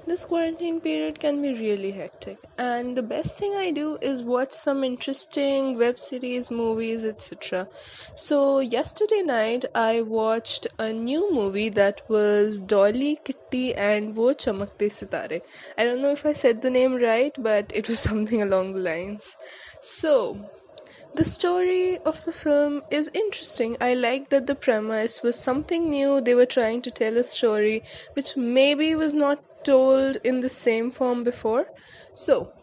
This quarantine period can be really hectic, and the best thing I do is watch some interesting web series, movies, etc. So, yesterday night I watched a new movie that was Dolly, Kitty, and Wo Chamakte Sitare. I don't know if I said the name right, but it was something along the lines. So, the story of the film is interesting. I like that the premise was something new. They were trying to tell a story which maybe was not told in the same form before. So,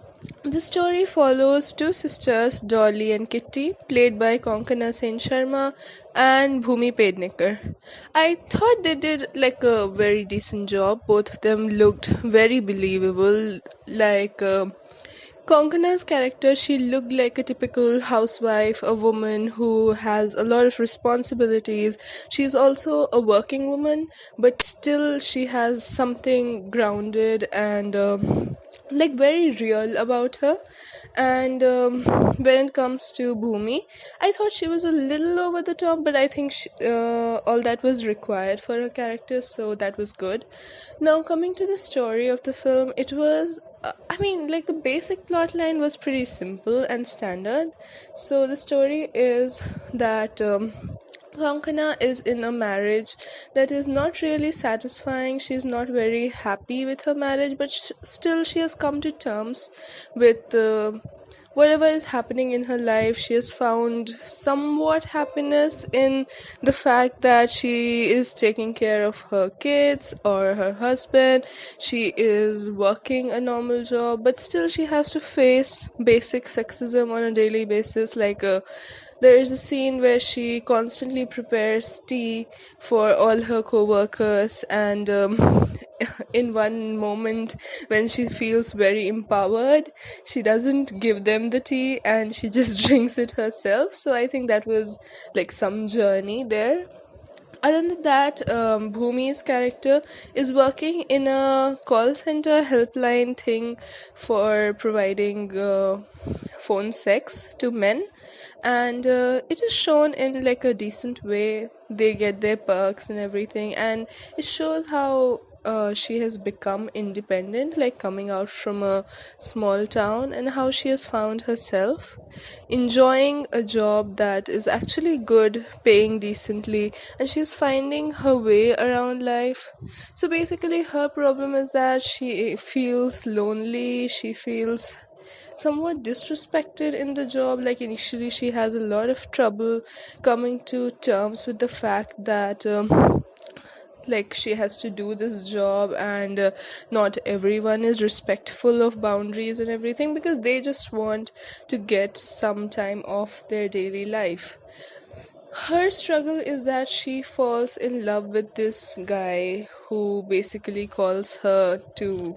the story follows two sisters, Dolly and Kitty, played by Konkana Sharma and Bhoomi Pednekar. I thought they did like a very decent job. Both of them looked very believable, like Konkana's character, she looked like a typical housewife, a woman who has a lot of responsibilities. She's also a working woman, but still she has something grounded and like very real about her. And when it comes to Bhumi, I thought she was a little over the top, but I think all that was required for her character, so that was good. Now, coming to the story of the film, it was I mean, like the basic plot line was pretty simple and standard. So the story is that Konkana is in a marriage that is not really satisfying. She's not very happy with her marriage, but still she has come to terms with whatever is happening in her life. She has found somewhat happiness in the fact that she is taking care of her kids or her husband. She is working a normal job, but still she has to face basic sexism on a daily basis, like there is a scene where she constantly prepares tea for all her co-workers, and in one moment when she feels very empowered, she doesn't give them the tea and she just drinks it herself. So I think that was like some journey there. Other than that, Bhumi's character is working in a call center helpline thing for providing phone sex to men, and it is shown in like a decent way. They get their perks and everything, and it shows how she has become independent, like coming out from a small town, and how she has found herself enjoying a job that is actually good, paying decently, and she's finding her way around life. So basically, her problem is that she feels lonely, she feels somewhat disrespected in the job. Like initially she has a lot of trouble coming to terms with the fact that like she has to do this job, and not everyone is respectful of boundaries and everything, because they just want to get some time off their daily life. Her struggle is that she falls in love with this guy who basically calls her to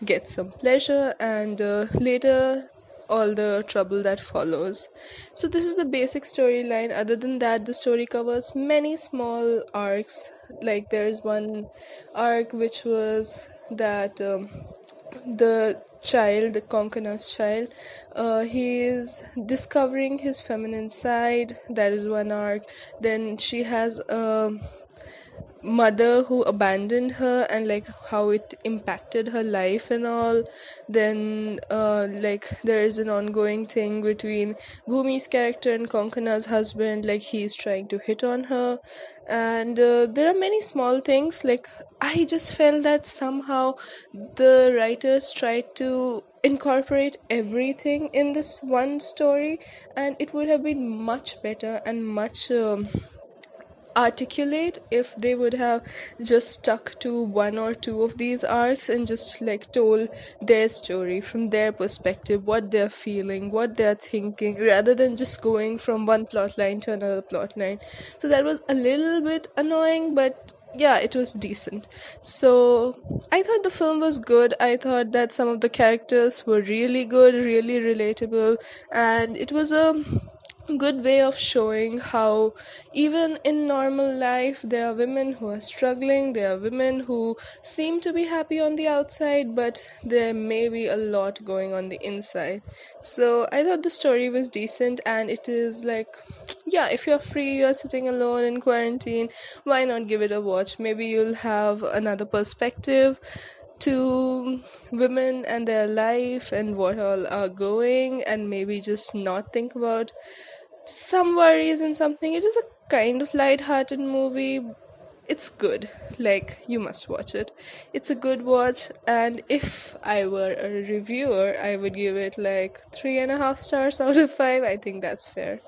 get some pleasure, and later all the trouble that follows. So, this is the basic storyline. Other than that, the story covers many small arcs. Like, there's one arc which was that the child, the Konkana's child, he is discovering his feminine side. That is one arc. Then she has a mother who abandoned her, and like how it impacted her life and all. Then like there is an ongoing thing between Bhumi's character and Konkana's husband, like he's trying to hit on her. And there are many small things. Like I just felt that somehow the writers tried to incorporate everything in this one story, and it would have been much better and much articulate if they would have just stuck to one or two of these arcs and just like told their story from their perspective, what they're feeling, what they're thinking, rather than just going from one plot line to another plot line. So that was a little bit annoying, but yeah, it was decent. So I thought the film was good. I thought that some of the characters were really good, really relatable, and it was a good way of showing how even in normal life there are women who are struggling, there are women who seem to be happy on the outside, but there may be a lot going on the inside. So I thought the story was decent, and it is like, yeah, if you're free, you're sitting alone in quarantine, why not give it a watch? Maybe you'll have another perspective. to women and their life and what all are going, and maybe just not think about some worries and something. It is a kind of light-hearted movie. It's good. Like, you must watch it. It's a good watch, and if I were a reviewer, I would give it like 3.5 stars out of 5. I think that's fair.